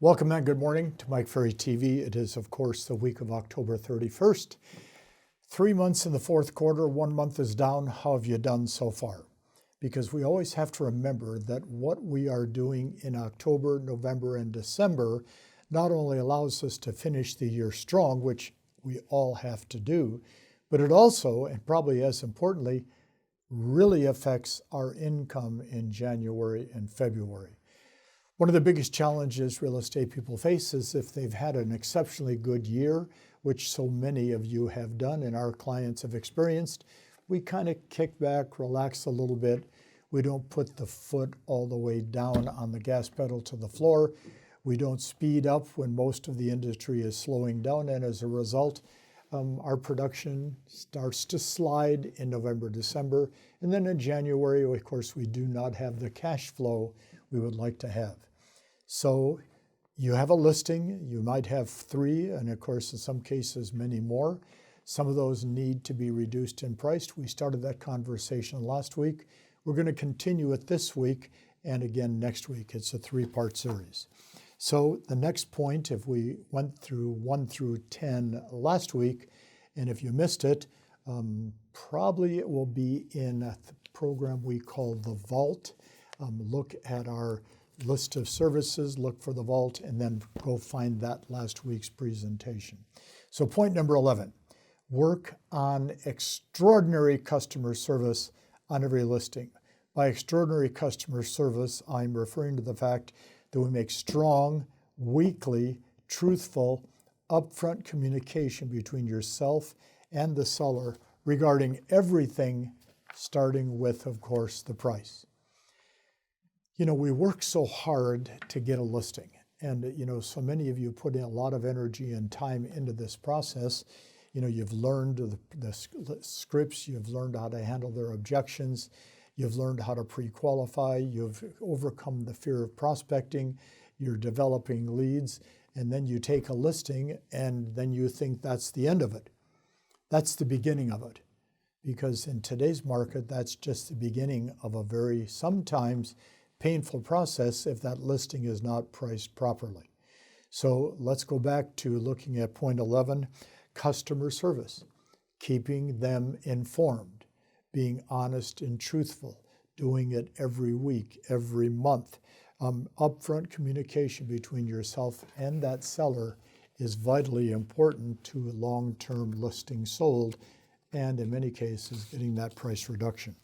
Welcome and good morning to Mike Ferry TV. It is, of course, the week of October 31st. 3 months in the fourth quarter, 1 month is down. How have you done so far? Because we always have to remember that what we are doing in October, November, and December not only allows us to finish the year strong, which we all have to do, but it also, and probably as importantly, really affects our income in January and February. One of the biggest challenges real estate people face is if they've had an exceptionally good year, which so many of you have done and our clients have experienced, we kind of kick back, relax a little bit. We don't put the foot all the way down on the gas pedal to the floor. We don't speed up when most of the industry is slowing down, and as a result, our production starts to slide in November, December, and then in January, of course, we do not have the cash flow we would like to have. So you have a listing, you might have 3, and of course, in some cases, many more. Some of those need to be reduced in price. We started that conversation last week. We're going to continue it this week and again next week. It's a 3-part series. So the next point, if we went through 1 through 10 last week, and if you missed it, probably it will be in a program we call The Vault. Look at our list of services, look for The Vault, and then go find that last week's presentation. So point number 11, work on extraordinary customer service on every listing. By extraordinary customer service, I'm referring to the fact that we make strong, weekly, truthful, upfront communication between yourself and the seller regarding everything, starting with, of course, the price. You know, we work so hard to get a listing, and, so many of you put in a lot of energy and time into this process. You've learned the scripts, you've learned how to handle their objections, you've learned how to pre-qualify, you've overcome the fear of prospecting, you're developing leads, and then you take a listing and then you think that's the end of it. That's the beginning of it. Because in today's market, that's just the beginning of a very, sometimes, painful process if that listing is not priced properly. So let's go back to looking at point 11, customer service, keeping them informed, being honest and truthful, doing it every week, every month. Upfront communication between yourself and that seller is vitally important to long-term listing sold, and in many cases, getting that price reduction.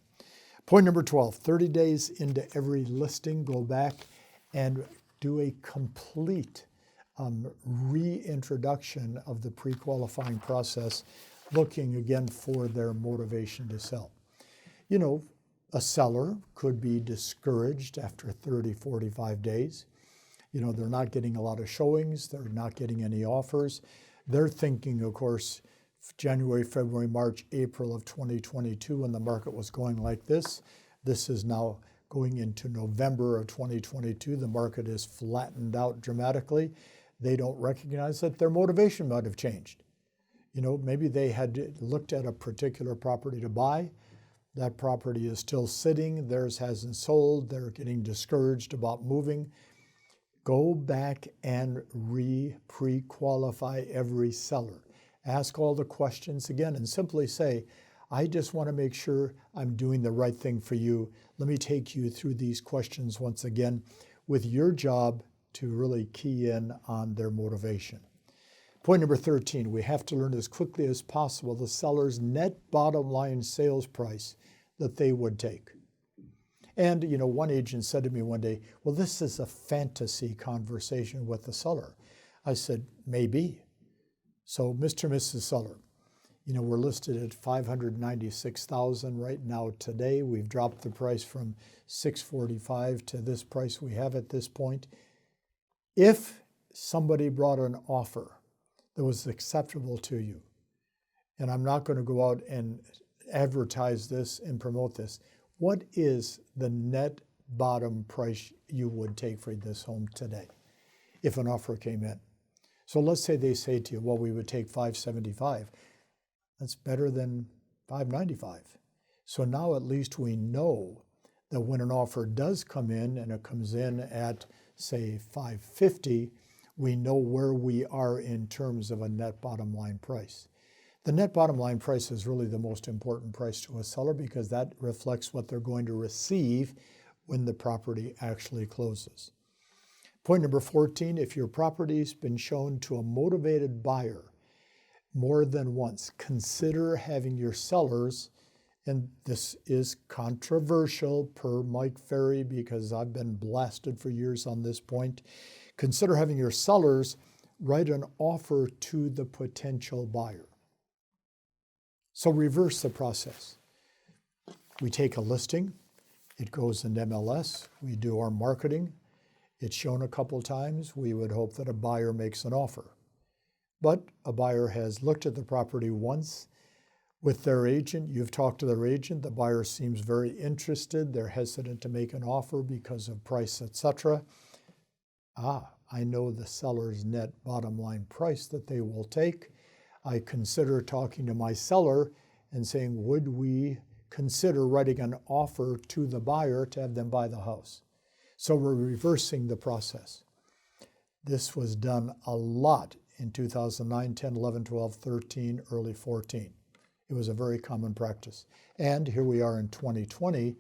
Point number 12, 30 days into every listing, go back and do a complete reintroduction of the pre-qualifying process, looking again for their motivation to sell. A seller could be discouraged after 30, 45 days. They're not getting a lot of showings, they're not getting any offers. They're thinking, of course, January, February, March, April of 2022, when the market was going like this. This is now going into November of 2022. The market is flattened out dramatically. They don't recognize that their motivation might have changed. Maybe they had looked at a particular property to buy. That property is still sitting. Theirs hasn't sold. They're getting discouraged about moving. Go back and pre-qualify every seller. Ask all the questions again and simply say, I just want to make sure I'm doing the right thing for you. Let me take you through these questions once again with your job to really key in on their motivation. Point number 13, we have to learn as quickly as possible the seller's net bottom line sales price that they would take. And, one agent said to me one day, well, this is a fantasy conversation with the seller. I said, maybe. So, Mr. and Mrs. Seller, we're listed at $596,000 right now today. We've dropped the price from $645,000 to this price we have at this point. If somebody brought an offer that was acceptable to you, and I'm not going to go out and advertise this and promote this, what is the net bottom price you would take for this home today if an offer came in? So let's say they say to you, well, we would take $575,000. That's better than $595,000. So now at least we know that when an offer does come in and it comes in at say $550, we know where we are in terms of a net bottom line price. The net bottom line price is really the most important price to a seller because that reflects what they're going to receive when the property actually closes. Point number 14, if your property's been shown to a motivated buyer more than once, consider having your sellers, and this is controversial per Mike Ferry because I've been blasted for years on this point, consider having your sellers write an offer to the potential buyer. So reverse the process. We take a listing, it goes into MLS, we do our marketing, it's shown a couple times, we would hope that a buyer makes an offer. But a buyer has looked at the property once with their agent, you've talked to their agent, the buyer seems very interested, they're hesitant to make an offer because of price, etc. I know the seller's net bottom line price that they will take. I consider talking to my seller and saying, would we consider writing an offer to the buyer to have them buy the house? So we're reversing the process. This was done a lot in 2009, 10, 11, 12, 13, early 14. It was a very common practice. And here we are in 2020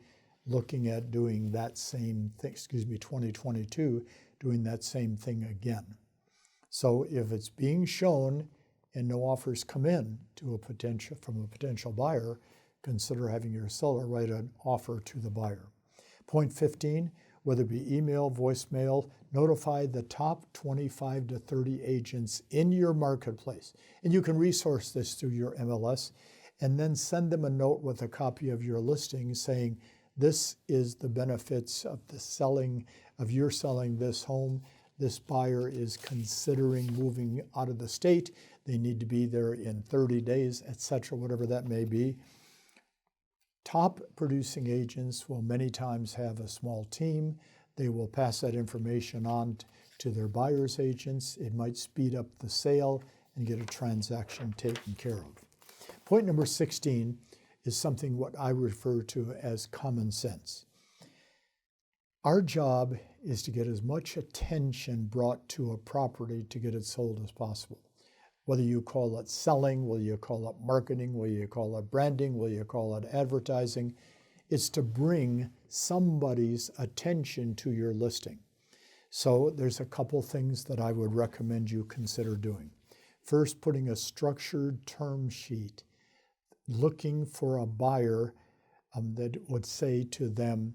looking at doing that same thing, 2022, doing that same thing again. So if it's being shown and no offers come in to from a potential buyer, consider having your seller write an offer to the buyer. Point 15, whether it be email, voicemail, notify the top 25 to 30 agents in your marketplace. And you can resource this through your MLS and then send them a note with a copy of your listing saying, this is the benefits of you're selling this home. This buyer is considering moving out of the state. They need to be there in 30 days, etc., whatever that may be. Top producing agents will many times have a small team. They will pass that information on to their buyer's agents. It might speed up the sale and get a transaction taken care of. Point number 16 is something what I refer to as common sense. Our job is to get as much attention brought to a property to get it sold as possible. Whether you call it selling, whether you call it marketing, whether you call it branding, whether you call it advertising, it's to bring somebody's attention to your listing. So there's a couple things that I would recommend you consider doing. First, putting a structured term sheet, looking for a buyer that would say to them,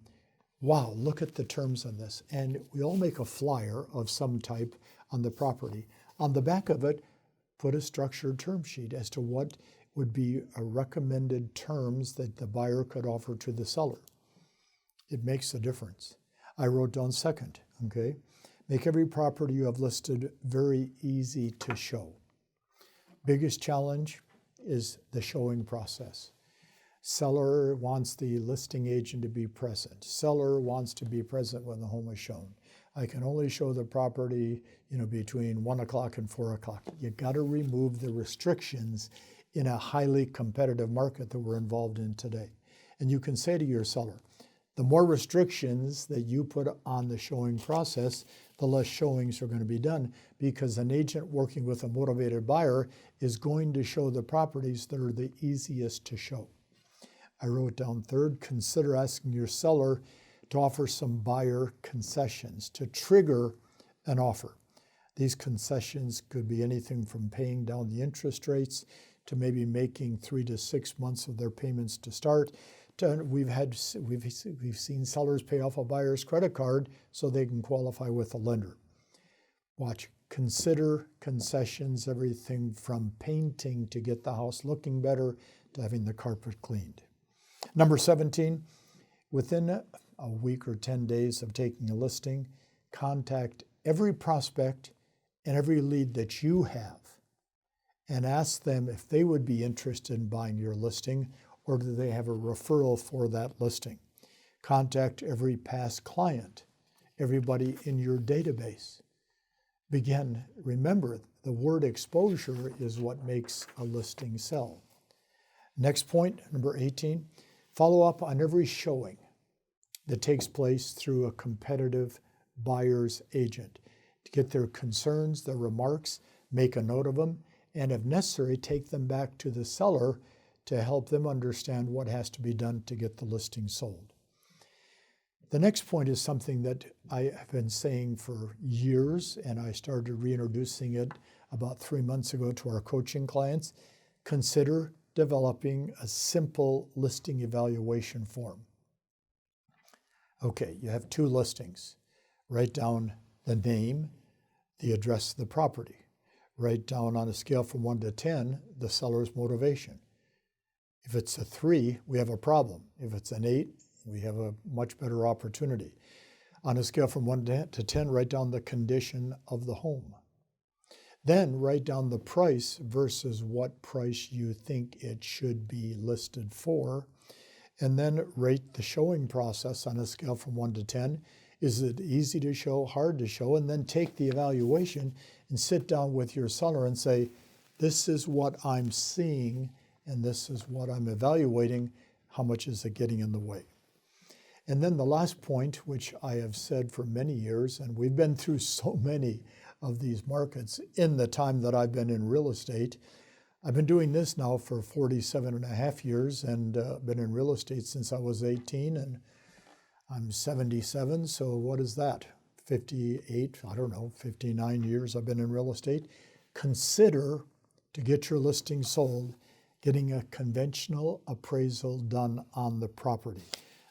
wow, look at the terms on this. And we all make a flyer of some type on the property. On the back of it, put a structured term sheet as to what would be a recommended terms that the buyer could offer to the seller. It makes a difference. I wrote down second, okay? Make every property you have listed very easy to show. Biggest challenge is the showing process. Seller wants the listing agent to be present. Seller wants to be present when the home is shown. I can only show the property, between 1 o'clock and 4 o'clock. You got to remove the restrictions in a highly competitive market that we're involved in today. And you can say to your seller, the more restrictions that you put on the showing process, the less showings are going to be done, because an agent working with a motivated buyer is going to show the properties that are the easiest to show. I wrote down third, consider asking your seller to offer some buyer concessions to trigger an offer. These concessions could be anything from paying down the interest rates to maybe making 3 to 6 months of their payments to start. We've seen sellers pay off a buyer's credit card so they can qualify with a lender. Watch, consider concessions, everything from painting to get the house looking better to having the carpet cleaned. Number 17, within a week or 10 days of taking a listing, contact every prospect and every lead that you have and ask them if they would be interested in buying your listing, or do they have a referral for that listing. Contact every past client, everybody in your database. Remember, the word exposure is what makes a listing sell. Next point, number 18, follow up on every showing that takes place through a competitive buyer's agent to get their concerns, their remarks, make a note of them, and if necessary, take them back to the seller to help them understand what has to be done to get the listing sold. The next point is something that I have been saying for years, and I started reintroducing it about 3 months ago to our coaching clients. Consider developing a simple listing evaluation form. Okay, you have 2 listings. Write down the name, the address of the property. Write down on a scale from 1 to 10 the seller's motivation. If it's a 3, we have a problem. If it's an 8, we have a much better opportunity. On a scale from 1 to 10, write down the condition of the home. Then write down the price versus what price you think it should be listed for. And then rate the showing process on a scale from 1 to 10. Is it easy to show, hard to show? And then take the evaluation and sit down with your seller and say, this is what I'm seeing and this is what I'm evaluating. How much is it getting in the way? And then the last point, which I have said for many years, and we've been through so many of these markets in the time that I've been in real estate. I've been doing this now for 47 and a half years and been in real estate since I was 18, and I'm 77, so what is that? 58, 59 years I've been in real estate. Consider, to get your listing sold, getting a conventional appraisal done on the property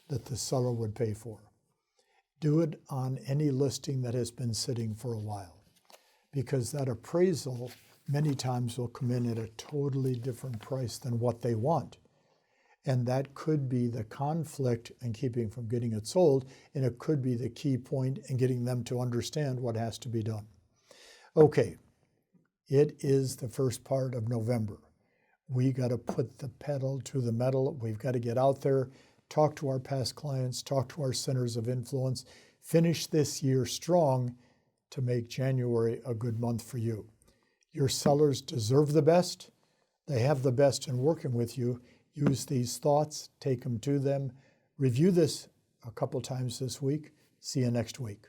that the seller would pay for. Do it on any listing that has been sitting for a while, because that appraisal many times will come in at a totally different price than what they want. And that could be the conflict in keeping from getting it sold, and it could be the key point in getting them to understand what has to be done. Okay, it is the first part of November. We got to put the pedal to the metal. We've got to get out there, talk to our past clients, talk to our centers of influence, finish this year strong to make January a good month for you. Your sellers deserve the best. They have the best in working with you. Use these thoughts, take them to them. Review this a couple times this week. See you next week.